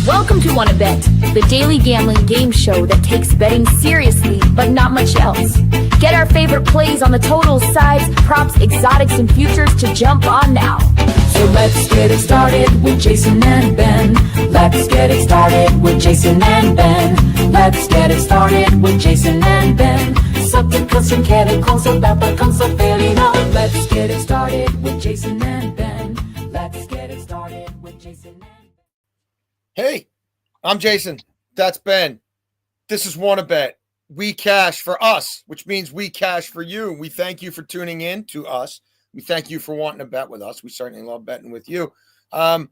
Welcome to Wanna Bet, the daily gambling game show that takes betting seriously, but not much else. Get our favorite plays on the totals, sides, props, exotics, and futures to jump on now. So let's get it started with Jason and Ben. Let's get it started with Jason and Ben. Let's get it started with Jason and Ben. Something custom chemicals about the concept fairly known. Let's get it started with Jason and Ben. Let's get it started with Jason and Ben. Hey, I'm Jason. That's Ben. This is Wanna Bet. We cash for us, which means we cash for you. We thank you for tuning in to us. We thank you for wanting to bet with us. We certainly love betting with you. And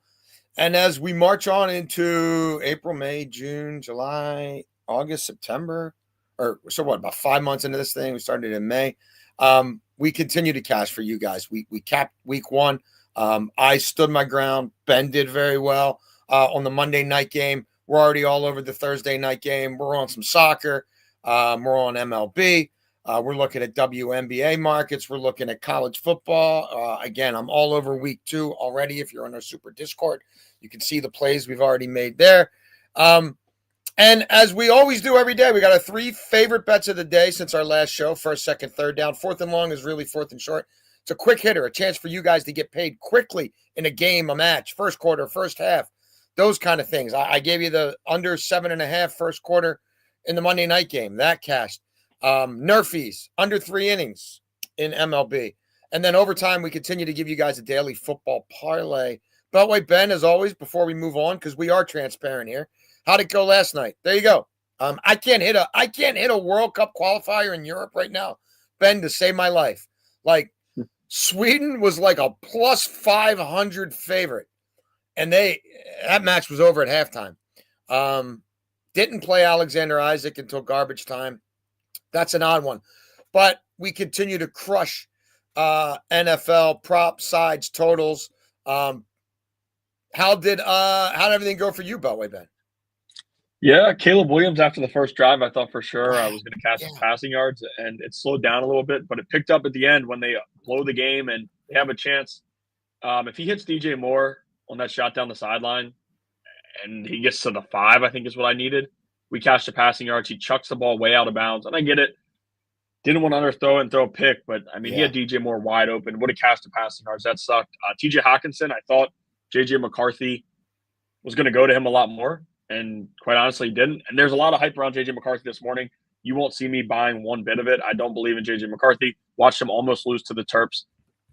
as we march on into April, May, June, July, August, September, about 5 months into this thing, we started in May. We continue to cash for you guys. We capped week one. I stood my ground. Ben did very well on the Monday night game. We're already all over the Thursday night game. We're on some soccer. We're on MLB. We're looking at WNBA markets. We're looking at college football. Again, I'm all over week two already. If you're on our super Discord, you can see the plays we've already made there. And as we always do every day, we got our three favorite bets of the day since our last show. First, second, third down. Fourth and long is really fourth and short. It's a quick hitter, a chance for you guys to get paid quickly in a game, a match, first quarter, first half, those kind of things. I gave you the under 7.5 first quarter in the Monday night game. That cashed. Nerfies, under 3 innings in MLB. And then overtime, we continue to give you guys a daily football parlay. Beltway Ben, as always, before we move on, because we are transparent here. How'd it go last night? There you go. I can't hit a World Cup qualifier in Europe right now, Ben, to save my life. Like, Sweden was like a plus 500 favorite. And that match was over at halftime. Didn't play Alexander Isaac until garbage time. That's an odd one. But we continue to crush NFL prop sides, totals. How did everything go for you, Beltway Ben? Yeah, Caleb Williams after the first drive, I thought for sure I was going to catch his passing yards, and it slowed down a little bit, but it picked up at the end when they blow the game and they have a chance. If he hits DJ Moore on that shot down the sideline and he gets to the 5, I think is what I needed. We cashed the passing yards. He chucks the ball way out of bounds, and I get it. Didn't want to underthrow it and throw a pick, but, I mean, he had DJ Moore wide open. Would have cashed the passing yards. That sucked. TJ Hawkinson, I thought J.J. McCarthy was going to go to him a lot more, and quite honestly, he didn't. And there's a lot of hype around J.J. McCarthy this morning. You won't see me buying one bit of it. I don't believe in J.J. McCarthy. Watched him almost lose to the Terps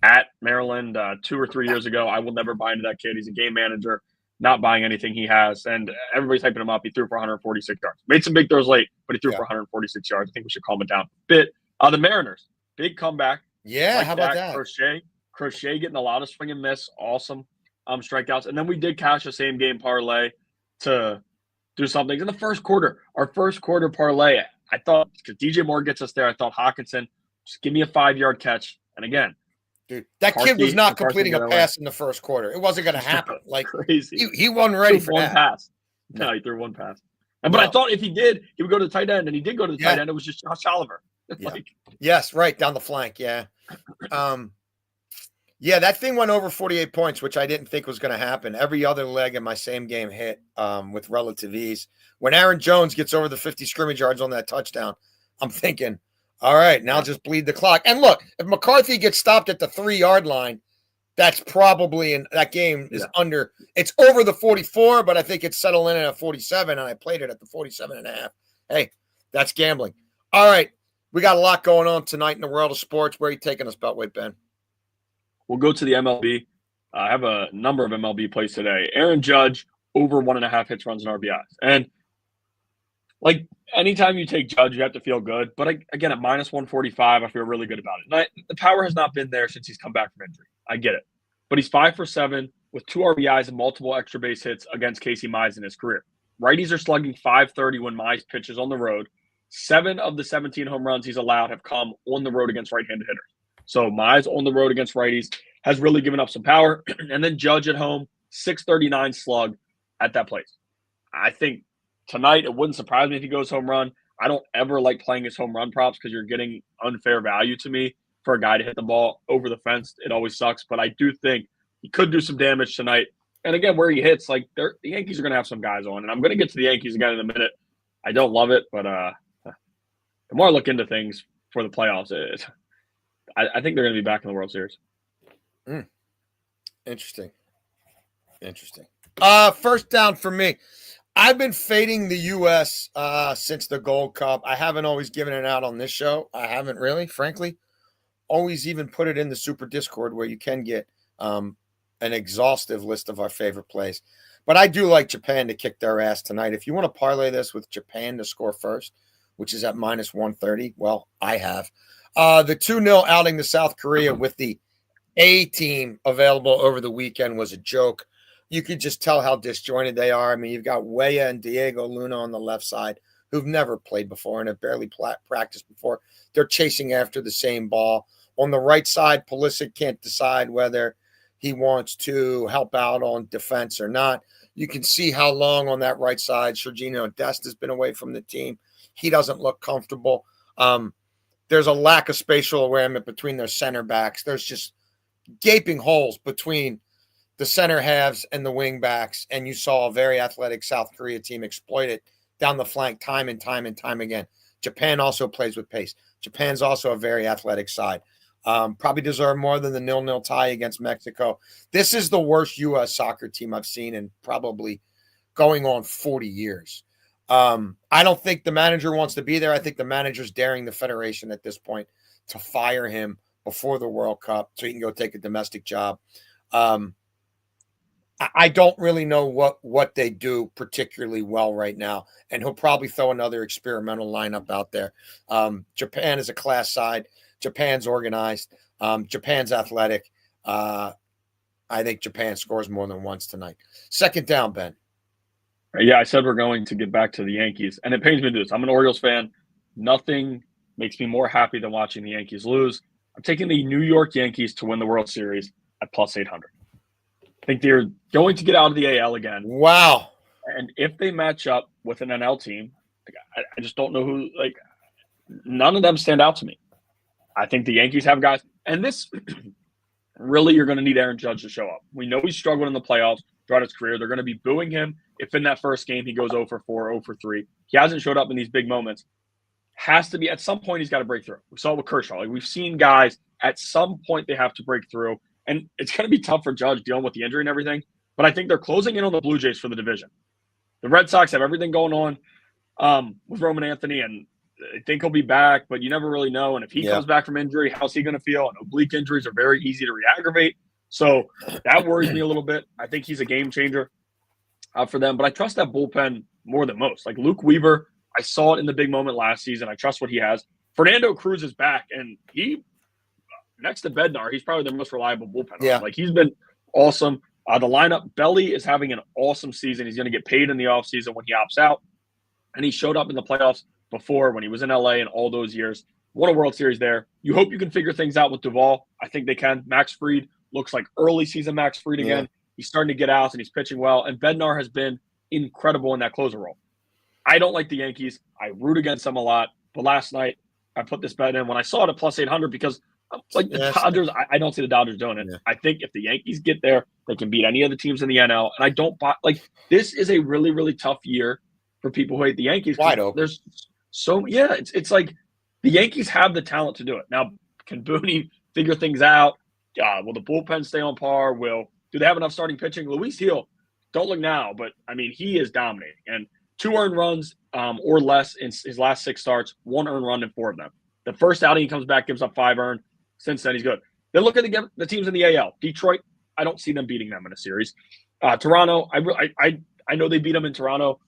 at Maryland 2 or 3 years ago. I will never buy into that kid. He's a game manager. Not buying anything he has, and everybody's hyping him up. He threw for 146 yards. Made some big throws late, but he threw for 146 yards. I think we should calm it down a bit. The Mariners, big comeback. Yeah, like how about that? Crochet getting a lot of swing and miss. Awesome strikeouts. And then we did cash a same game parlay to do something. In the first quarter, our first quarter parlay, I thought, because DJ Moore gets us there, I thought Hawkinson, just give me a 5-yard catch. And again, dude, that kid was not completing a pass in the first quarter. It wasn't going to happen. Like, crazy. He wasn't ready for that. Pass. No, he threw one pass. But I thought if he did, he would go to the tight end, and he did go to the tight end. It was just Josh Oliver. Yes, right, down the flank, yeah. That thing went over 48 points, which I didn't think was going to happen. Every other leg in my same game hit with relative ease. When Aaron Jones gets over the 50 scrimmage yards on that touchdown, I'm thinking, all right, now just bleed the clock. And look, if McCarthy gets stopped at the 3-yard line, that's probably that game is under. It's over the 44, but I think it's settled in at 47, and I played it at the 47.5. Hey, that's gambling. All right, we got a lot going on tonight in the world of sports. Where are you taking us, Beltway Ben? We'll go to the MLB. I have a number of MLB plays today. Aaron Judge, over 1.5 hits, runs, and RBIs. And, like, anytime you take Judge, you have to feel good. But, again, at minus 145, I feel really good about it. The power has not been there since he's come back from injury. I get it. But he's 5 for 7 with 2 RBIs and multiple extra base hits against Casey Mize in his career. Righties are slugging .530 when Mize pitches on the road. 7 of the 17 home runs he's allowed have come on the road against right-handed hitters. So Mize on the road against righties has really given up some power. And then Judge at home, .639 slug at that place. I think tonight it wouldn't surprise me if he goes home run. I don't ever like playing his home run props because you're getting unfair value to me for a guy to hit the ball over the fence. It always sucks. But I do think he could do some damage tonight. And again, where he hits, like the Yankees are going to have some guys on, and I'm going to get to the Yankees again in a minute. I don't love it, but the more I look into things for the playoffs, I think they're going to be back in the World Series. Interesting. First down for me. I've been fading the U.S. Since the Gold Cup. I haven't always given it out on this show. I haven't really, frankly. Always even put it in the Super Discord where you can get an exhaustive list of our favorite plays. But I do like Japan to kick their ass tonight. If you want to parlay this with Japan to score first, which is at minus 130, well, I have. The 2-0 outing to South Korea with the A team available over the weekend was a joke. You could just tell how disjointed they are. I mean, you've got Weah and Diego Luna on the left side who've never played before and have barely practiced before. They're chasing after the same ball. On the right side, Pulisic can't decide whether he wants to help out on defense or not. You can see how long on that right side Sergiño Dest has been away from the team. He doesn't look comfortable. There's a lack of spatial awareness between their center backs. There's just gaping holes between the center halves and the wing backs, and you saw a very athletic South Korea team exploit it down the flank time and time again. Japan also plays with pace. Japan's also a very athletic side. Probably deserve more than the 0-0 tie against Mexico. This is the worst U.S. soccer team I've seen in probably going on 40 years. I don't think the manager wants to be there. I think the manager's daring the federation at this point to fire him before the World Cup so he can go take a domestic job. I don't really know what they do particularly well right now, and he'll probably throw another experimental lineup out there. Japan is a class side. Japan's organized. Japan's athletic. I think Japan scores more than once tonight. Second down, Ben. Yeah, I said we're going to get back to the Yankees, and it pains me to do this. I'm an Orioles fan. Nothing makes me more happy than watching the Yankees lose. I'm taking the New York Yankees to win the World Series at plus 800. I think they're going to get out of the AL again. Wow. And if they match up with an NL team, I just don't know who. Like, none of them stand out to me. I think the Yankees have guys, and this really, you're going to need Aaron Judge to show up. We know he's struggled in the playoffs throughout his career. They're going to be booing him if in that first game he goes 0 for 4, 0 for 3. He hasn't showed up in these big moments. Has to be at some point he's got to break through. We saw it with Kershaw. Like, we've seen guys at some point they have to break through, and it's going to be tough for Judge dealing with the injury and everything. But I think they're closing in on the Blue Jays for the division. The Red Sox have everything going on with Roman Anthony, and I think he'll be back, but you never really know. And if he comes back from injury, how's he going to feel? And oblique injuries are very easy to re-aggravate. So that worries me a little bit. I think he's a game changer for them, but I trust that bullpen more than most. Like Luke Weaver, I saw it in the big moment last season. I trust what he has. Fernando Cruz is back, and he, next to Bednar, he's probably the most reliable bullpen. Yeah. Like, he's been awesome. The lineup, Belly is having an awesome season. He's going to get paid in the offseason when he opts out. And he showed up in the playoffs before when he was in LA and all those years. Won a World Series there. You hope you can figure things out with Duvall. I think they can. Max Fried looks like early season Max Fried again. Yeah. He's starting to get out and he's pitching well. And Bednar has been incredible in that closer role. I don't like the Yankees. I root against them a lot. But last night, I put this bet in when I saw it at plus 800 because like the Dodgers, I don't see the Dodgers doing it. Yeah. I think if the Yankees get there, they can beat any of the teams in the NL. And I don't buy – like, this is a really, really tough year for people who hate the Yankees. Wide open. There's so – yeah, it's like the Yankees have the talent to do it. Now, can Booney figure things out? Will the bullpen stay on par? Do they have enough starting pitching? Luis Gil, don't look now, but, I mean, he is dominating. And 2 earned runs or less in his last 6 starts, 1 earned run in 4 of them. The first outing he comes back, gives up 5 earned. Since then, he's good. Then look at the teams in the AL. Detroit, I don't see them beating them in a series. Toronto, I know they beat them in Toronto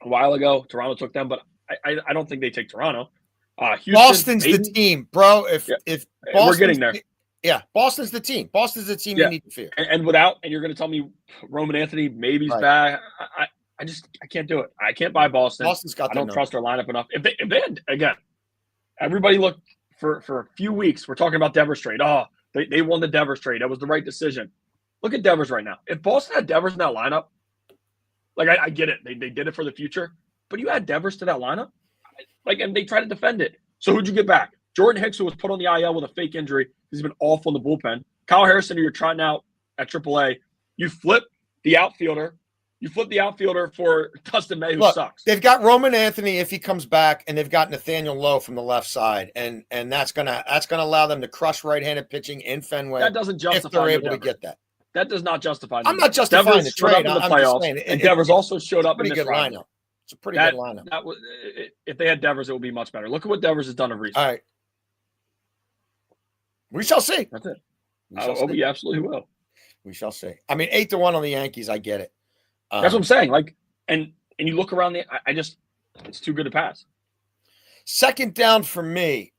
a while ago. Toronto took them, but I don't think they take Toronto. Houston, Boston's the team, bro. If Boston's, we're getting there. Yeah, Boston's the team. Boston's the team you need to fear. And you're going to tell me Roman Anthony maybe he's back. I can't do it. I can't buy Boston. Boston's got. I don't trust their lineup enough. If they had, again, everybody looked. For a few weeks, we're talking about Devers trade. Oh, they won the Devers trade. That was the right decision. Look at Devers right now. If Boston had Devers in that lineup, like I get it. They did it for the future. But you add Devers to that lineup, and they try to defend it. So who'd you get back? Jordan Hicks, who was put on the IL with a fake injury. He's been awful in the bullpen. Kyle Harrison, who you're trying out at AAA. You flip the outfielder. You flip the outfielder for Dustin May, who sucks. They've got Roman Anthony if he comes back, and they've got Nathaniel Lowe from the left side, and that's gonna allow them to crush right-handed pitching in Fenway. That doesn't justify if they're able to get that. That does not justify. I'm not justifying the trade. I'm just saying, and Devers also showed up in this good lineup. It's a pretty good lineup. That was, if they had Devers, it would be much better. Look at what Devers has done of recent. All right, we shall see. That's it. We absolutely will. We shall see. I mean, 8-1 on the Yankees. I get it. That's what I'm saying. Like, and you look around it's too good to pass. Second down for me.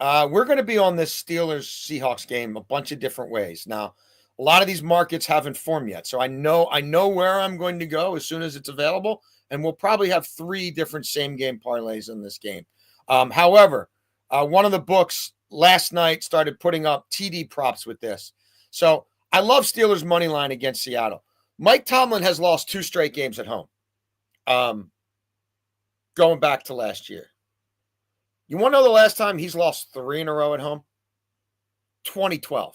We're going to be on this Steelers-Seahawks game a bunch of different ways. Now, a lot of these markets haven't formed yet, so I know where I'm going to go as soon as it's available, and we'll probably have 3 different same-game parlays in this game. However, one of the books last night started putting up TD props with this. So I love Steelers' money line against Seattle. Mike Tomlin has lost 2 straight games at home, going back to last year. You want to know the last time he's lost 3 in a row at home? 2012.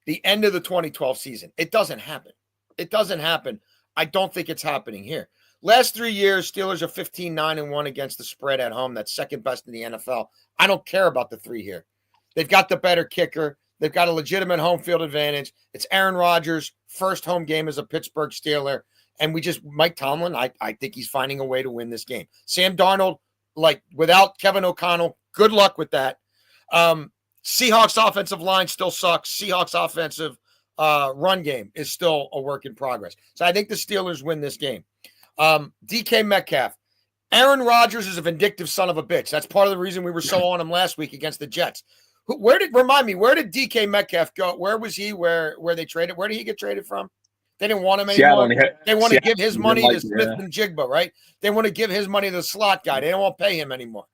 The end of the 2012 season. It doesn't happen. It doesn't happen. I don't think it's happening here. Last 3 years, Steelers are 15-9-1 against the spread at home. That's second best in the NFL. I don't care about the 3 here. They've got the better kicker. They've got a legitimate home field advantage. It's Aaron Rodgers' first home game as a Pittsburgh Steeler. And Mike Tomlin, I think he's finding a way to win this game. Sam Darnold, without Kevin O'Connell, good luck with that. Seahawks offensive line still sucks. Seahawks offensive run game is still a work in progress. So I think the Steelers win this game. DK Metcalf. Aaron Rodgers is a vindictive son of a bitch. That's part of the reason we were so on him last week against the Jets. Remind me, where did DK Metcalf go? Where was he? Where they traded? Where did he get traded from? They didn't want him anymore. They want to give his money to Smith and Jigba, right? They want to give his money to the slot guy. They don't want to pay him anymore.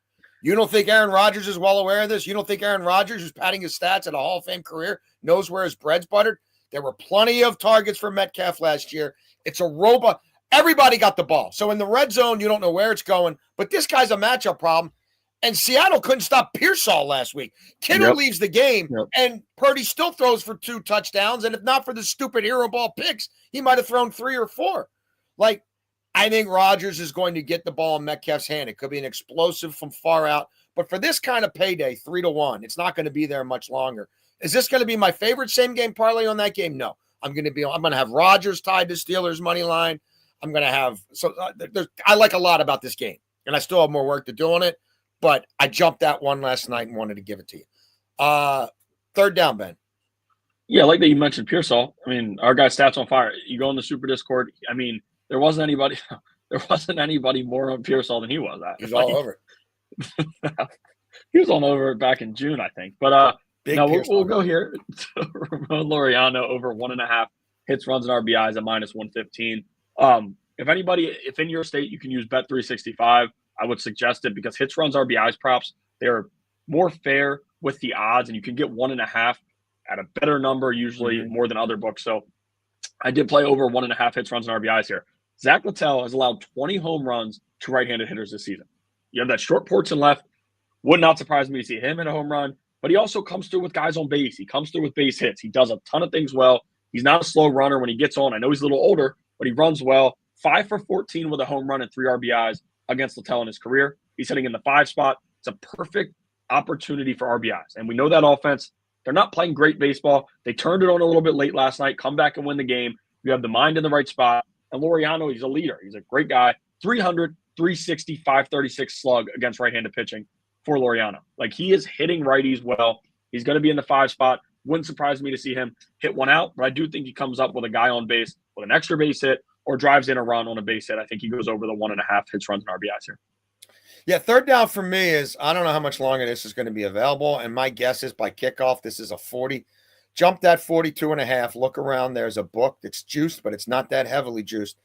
You don't think Aaron Rodgers is well aware of this? You don't think Aaron Rodgers, who's padding his stats at a Hall of Fame career, knows where his bread's buttered? There were plenty of targets for Metcalf last year. It's a robot. Everybody got the ball. So in the red zone, you don't know where it's going. But this guy's a matchup problem. And Seattle couldn't stop Pearsall last week. Kittle leaves the game, and Purdy still throws for 2 touchdowns. And if not for the stupid hero ball picks, he might have thrown 3 or 4. I think Rodgers is going to get the ball in Metcalf's hand. It could be an explosive from far out. But for this kind of payday, 3-1, it's not going to be there much longer. Is this going to be my favorite same-game parlay on that game? No. I'm going to have Rodgers tied to Steelers' money line. I'm going to have I like a lot about this game, and I still have more work to do on it. But I jumped that one last night and wanted to give it to you. Third down, Ben. Yeah, like that you mentioned Pearsall. I mean, our guy Stats on Fire. You go in the Super Discord. I mean, there wasn't anybody more on Pearsall than he was. He's all over it. He was all over it back in June, I think. But we'll go here to Ramon Laureano over 1.5 hits, runs, and RBIs at -115. If in your state you can use Bet365, I would suggest it because hits, runs, RBIs props, they're more fair with the odds, and you can get 1.5 at a better number, usually more than other books. So I did play over 1.5 hits, runs, and RBIs here. Zach Littell has allowed 20 home runs to right-handed hitters this season. You have that short porch and left. Would not surprise me to see him in a home run, but he also comes through with guys on base. He comes through with base hits. He does a ton of things well. He's not a slow runner when he gets on. I know he's a little older, but he runs well. 5 for 14 with a home run and 3 RBIs against Littell in his career. He's hitting in the 5 spot. It's a perfect opportunity for RBIs. And we know that offense, they're not playing great baseball. They turned it on a little bit late last night, come back and win the game. You have the mind in the right spot. And Laureano, he's a leader. He's a great guy. 300, 360, 536 slug against right-handed pitching for Laureano. He is hitting righties well. He's going to be in the 5 spot. Wouldn't surprise me to see him hit one out, but I do think he comes up with a guy on base with an extra base hit or drives in a run on a base hit. I think he goes over the 1.5 hits, runs, and RBIs here. Yeah, third down for me is I don't know how much longer this is going to be available, and my guess is by kickoff this is a 40. Jump that 42.5. Look around. There's a book that's juiced, but it's not that heavily juiced.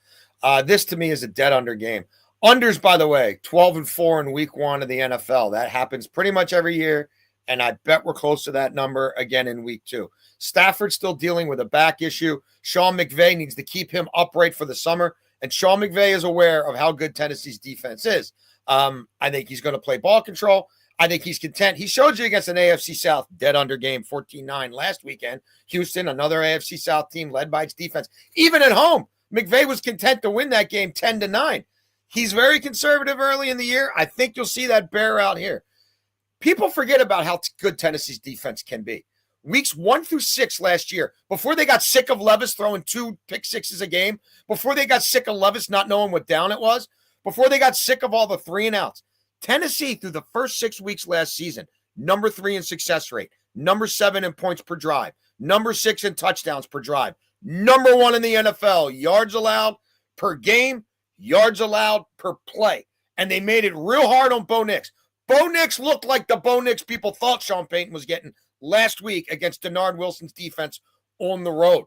This to me is a dead under game. Unders, by the way, 12-4 in week 1 of the NFL. That happens pretty much every year, and I bet we're close to that number again in week 2. Stafford's still dealing with a back issue. Sean McVay needs to keep him upright for the summer, and Sean McVay is aware of how good Tennessee's defense is. I think he's going to play ball control. I think he's content. He showed you against an AFC South dead under game 14-9 last weekend. Houston, another AFC South team led by its defense. Even at home, McVay was content to win that game 10-9. He's very conservative early in the year. I think you'll see that bear out here. People forget about how good Tennessee's defense can be. Weeks 1 through 6 last year, before they got sick of Levis throwing 2 pick sixes a game, before they got sick of Levis not knowing what down it was, before they got sick of all the 3 and outs, Tennessee, through the first 6 weeks last season, number 3 in success rate, number 7 in points per drive, number 6 in touchdowns per drive, number 1 in the NFL, yards allowed per game, yards allowed per play. And they made it real hard on Bo Nix. Bo Nix looked like the Bo Nix people thought Sean Payton was getting last week against Denard Wilson's defense on the road.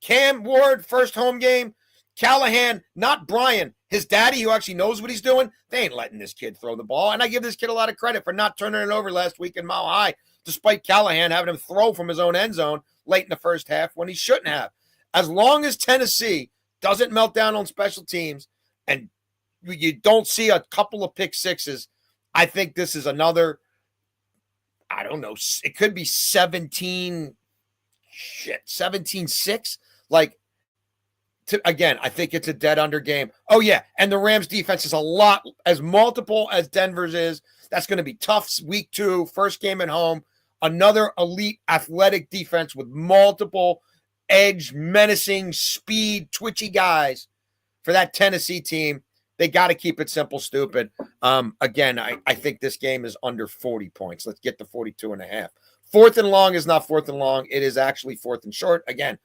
Cam Ward, first home game. Callahan, not Brian, his daddy, who actually knows what he's doing. They ain't letting this kid throw the ball. And I give this kid a lot of credit for not turning it over last week in Mile High, despite Callahan having him throw from his own end zone late in the first half when he shouldn't have. As long as Tennessee doesn't melt down on special teams and you don't see a couple of pick sixes, I think this is another, I don't know, it could be 17-6. Like, again, I think it's a dead under game. Oh, yeah, and the Rams defense is a lot, as multiple as Denver's is. That's going to be tough week 2, first game at home. Another elite athletic defense with multiple edge, menacing, speed, twitchy guys for that Tennessee team. They got to keep it simple, stupid. Again, I think this game is under 40 points. Let's get to 42.5. 4th and long is not 4th and long. It is actually 4th and short. Again,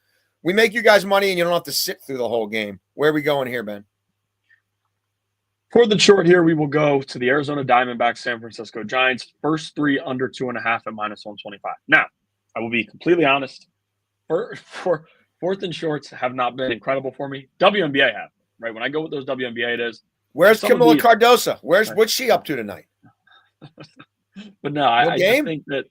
we make you guys money and you don't have to sit through the whole game. Where are we going here, Ben? For the short here, we will go to the Arizona Diamondbacks, San Francisco Giants. First 3 under 2.5 at -125. Now, I will be completely honest. For 4th and shorts have not been incredible for me. WNBA have, right? When I go with those WNBA, it is. Where's Camila Cardoso? What's she up to tonight? But no, I just think that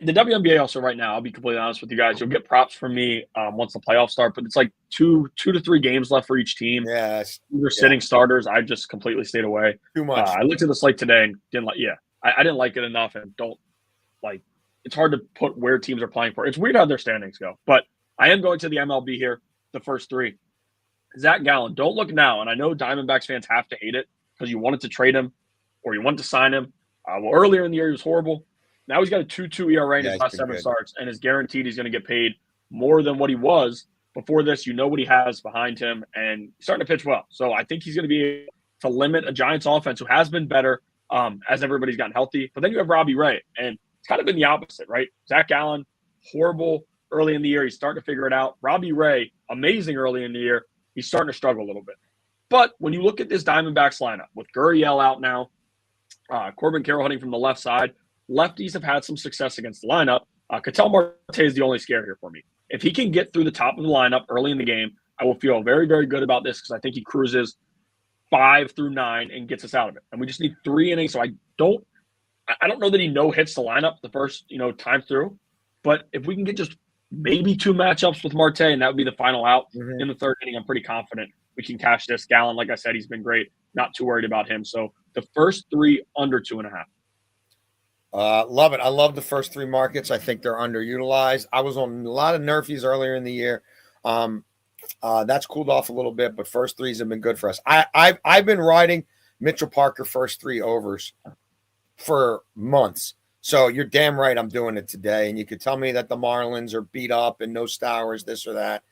the WNBA also right now, I'll be completely honest with you guys, you'll get props from me once the playoffs start, but it's like two to 3 games left for each team. Yes. They're sitting starters. I just completely stayed away. Too much. I looked at the slate today and didn't like, I didn't like it enough and don't like, it's hard to put where teams are playing for. It's weird how their standings go, but I am going to the MLB here, the first 3. Zach Gallen, don't look now. And I know Diamondbacks fans have to hate it because you wanted to trade him or you wanted to sign him. Well, earlier in the year, he was horrible. Now he's got a 2.2 ERA in his last 7 starts and is guaranteed he's going to get paid more than what he was before this. You know what he has behind him and he's starting to pitch well. So I think he's going to be able to limit a Giants offense who has been better as everybody's gotten healthy. But then you have Robbie Ray, and it's kind of been the opposite, right? Zach Gallen, horrible early in the year. He's starting to figure it out. Robbie Ray, amazing early in the year. He's starting to struggle a little bit. But when you look at this Diamondbacks lineup with Gurriel out now, Corbin Carroll hitting from the left side, lefties have had some success against the lineup. Ketel Marte is the only scare here for me. If he can get through the top of the lineup early in the game, I will feel very, very good about this because I think he cruises 5 through 9 and gets us out of it. And we just need 3 innings. So I don't know that he hits the lineup the first time through. But if we can get just maybe 2 matchups with Marte, and that would be the final out in the 3rd inning, I'm pretty confident we can cash this. Gallen, like I said, he's been great. Not too worried about him. So the first 3 under 2.5. Love it. I love the first 3 markets. I think they're underutilized. I was on a lot of Nerfies earlier in the year. That's cooled off a little bit, but first 3s have been good for us. I've been riding Mitchell Parker first 3 overs for months. So you're damn right I'm doing it today. And you could tell me that the Marlins are beat up and no Stowers, this or that.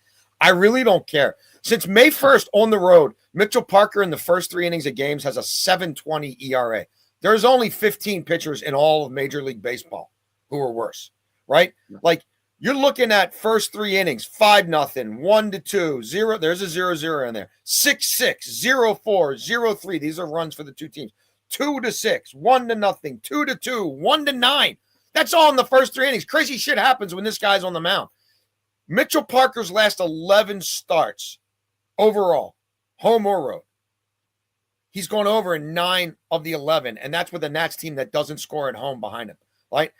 I really don't care. Since May 1st on the road, Mitchell Parker in the first 3 innings of games has a 7.20 ERA. There's only 15 pitchers in all of Major League Baseball who are worse, right? Like, you're looking at first 3 innings, 5-0, 1-2, 0. There's a 0-0 in there. 6-6, 0-4, 0-3. These are runs for the 2 teams. 2-6, 1-0, 2-2, 1-9. That's all in the first 3 innings. Crazy shit happens when this guy's on the mound. Mitchell Parker's last 11 starts overall, home or road, he's gone over in 9 of the 11, and that's with a Nats team that doesn't score at home behind him. Right?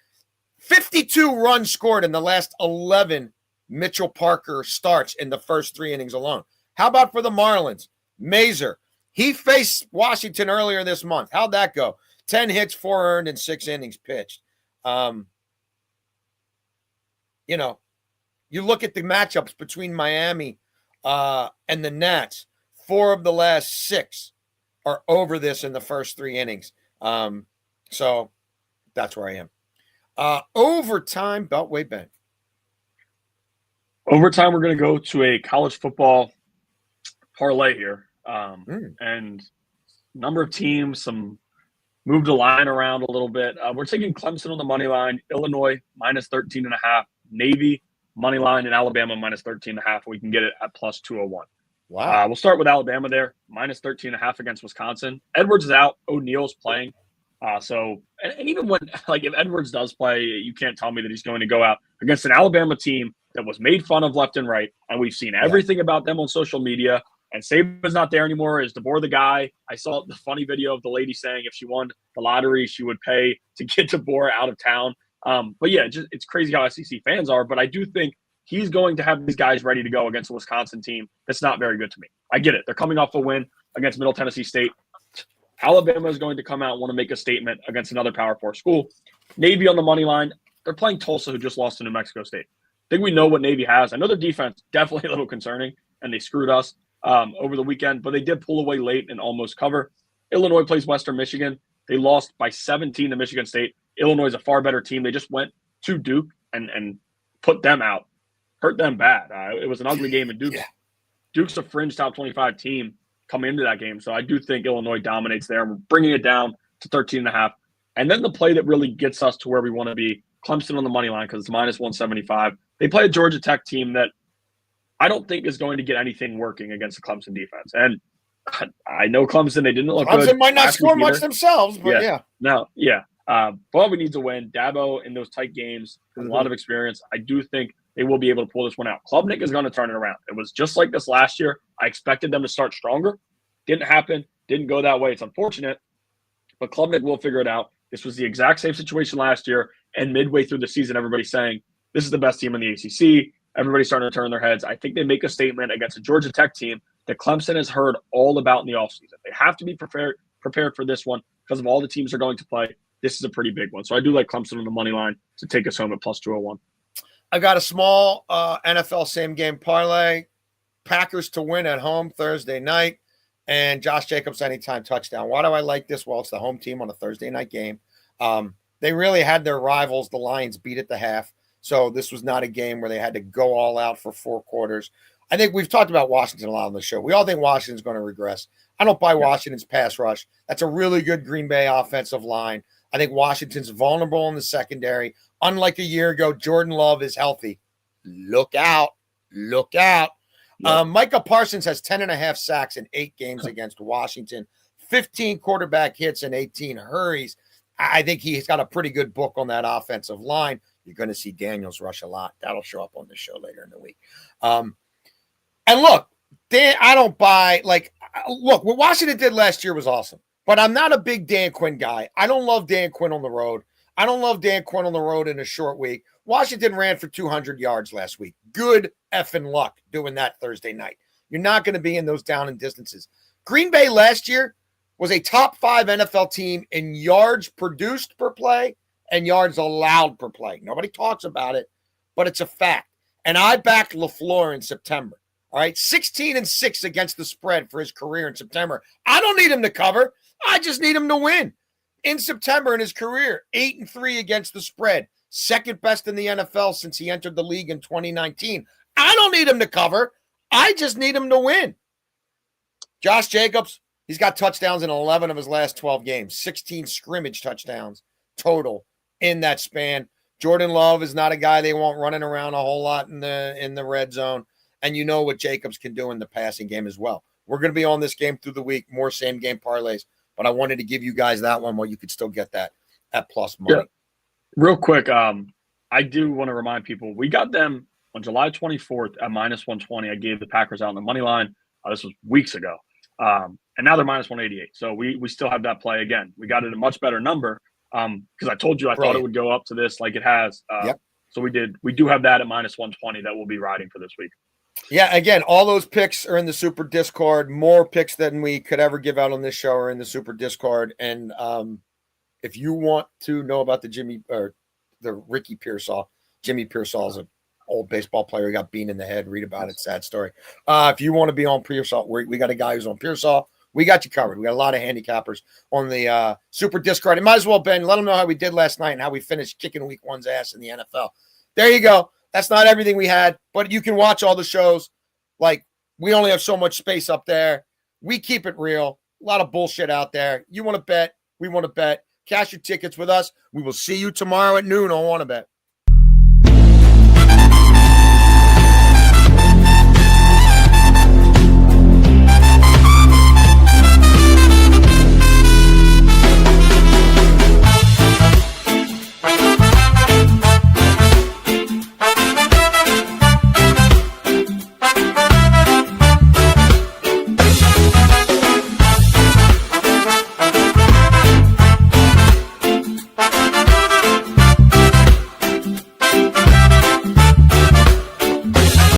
52 runs scored in the last 11 Mitchell Parker starts in the first 3 innings alone. How about for the Marlins? Mazer, He faced Washington earlier this month. How'd that go? 10 hits, 4 earned, and 6 innings pitched. You know, you look at the matchups between Miami and the Nats. 4 of the last 6 are over this in the first 3 innings. So that's where I am. Overtime, Beltway Ben. Overtime, we're going to go to a college football parlay here. And number of teams, some moved the line around a little bit. We're taking Clemson on the money line, Illinois minus 13.5, Navy money line, and Alabama minus 13.5. We can get it at plus 201. Wow. We'll start with Alabama there, minus 13.5 against Wisconsin. Edwards is out. O'Neal's playing. So even when, like, if Edwards does play, you can't tell me that he's going to go out against an Alabama team that was made fun of left and right. And we've seen everything about them on social media. And Saban's not there anymore. Is DeBoer the guy? I saw the funny video of the lady saying if she won the lottery, she would pay to get DeBoer out of town. But yeah, it's crazy how SEC fans are. But I do think he's going to have these guys ready to go against a Wisconsin team that's not very good to me. I get it. They're coming off a win against Middle Tennessee State. Alabama is going to come out and want to make a statement against another Power 4 school. Navy on the money line. They're playing Tulsa, who just lost to New Mexico State. I think we know what Navy has. I know their defense definitely a little concerning, and they screwed us over the weekend, but they did pull away late and almost cover. Illinois plays Western Michigan. They lost by 17 to Michigan State. Illinois is a far better team. They just went to Duke and put them out, hurt them bad. It was an ugly game, and Duke's a fringe top 25 team coming into that game. So I do think Illinois dominates there. We're bringing it down to 13.5. And then the play that really gets us to where we want to be, Clemson on the money line because it's minus 175. They play a Georgia Tech team that I don't think is going to get anything working against the Clemson defense. And I know Clemson, they didn't look good. Clemson might not score much themselves, but But we need to win. Dabo in those tight games has a lot of experience. I do think they will be able to pull this one out. Klubnik is going to turn it around. It was just like this last year. I expected them to start stronger. Didn't happen. Didn't go that way. It's unfortunate. But Klubnik will figure it out. This was the exact same situation last year. And midway through the season, everybody's saying, this is the best team in the ACC. Everybody's starting to turn their heads. I think they make a statement against a Georgia Tech team that Clemson has heard all about in the offseason. They have to be prepared for this one because of all the teams they're going to play. This is a pretty big one. So I do like Clemson on the money line to take us home at plus 201. I got a small NFL same-game parlay. Packers to win at home Thursday night, and Josh Jacobs anytime touchdown. Why do I like this? Well, it's the home team on a Thursday night game. They really had their rivals, the Lions, beat at the half. So this was not a game where they had to go all out for 4 quarters. I think we've talked about Washington a lot on the show. We all think Washington's going to regress. I don't buy Washington's pass rush. That's a really good Green Bay offensive line. I think Washington's vulnerable in the secondary. Unlike a year ago, Jordan Love is healthy. Look out. Look out. Yep. Micah Parsons has 10.5 sacks in 8 games against Washington, 15 quarterback hits and 18 hurries. I think he's got a pretty good book on that offensive line. You're going to see Daniels rush a lot. That'll show up on the show later in the week. And look, Dan, I don't buy, look, what Washington did last year was awesome, but I'm not a big Dan Quinn guy. I don't love Dan Quinn on the road. I don't love Dan Quinn on the road in a short week. Washington ran for 200 yards last week. Good effing luck doing that Thursday night. You're not going to be in those down and distances. Green Bay last year was a top 5 NFL team in yards produced per play and yards allowed per play. Nobody talks about it, but it's a fact. And I backed LaFleur in September. All right, 16-6 against the spread for his career in September. I don't need him to cover. I just need him to win. In September in his career, 8-3 against the spread. Second best in the NFL since he entered the league in 2019. I don't need him to cover. I just need him to win. Josh Jacobs, he's got touchdowns in 11 of his last 12 games. 16 scrimmage touchdowns total in that span. Jordan Love is not a guy they want running around a whole lot in the red zone. And you know what Jacobs can do in the passing game as well. We're going to be on this game through the week, more same-game parlays. But I wanted to give you guys that one while you could still get that at plus money. Yeah. Real quick, I do want to remind people, we got them on July 24th at minus 120. I gave the Packers out on the money line. This was weeks ago. And now they're minus 188. So we still have that play again. We got it a much better number because I told you I thought it would go up to this like it has. So we did. We do have that at minus 120 that we'll be riding for this week. Yeah, again, all those picks are in the Super Discord. More picks than we could ever give out on this show are in the Super Discord. And if you want to know about the Ricky Pearsall, Jimmy Pearsall is an old baseball player who got beaten in the head. Read about it. Sad story. If you want to be on Pearsall, we got a guy who's on Pearsall. We got you covered. We got a lot of handicappers on the Super Discord. And might as well, Ben, let them know how we did last night and how we finished kicking week one's ass in the NFL. There you go. That's not everything we had, but you can watch all the shows. Like, we only have so much space up there. We keep it real. A lot of bullshit out there. You want to bet? We want to bet. Cash your tickets with us. We will see you tomorrow at noon on Want to Bet.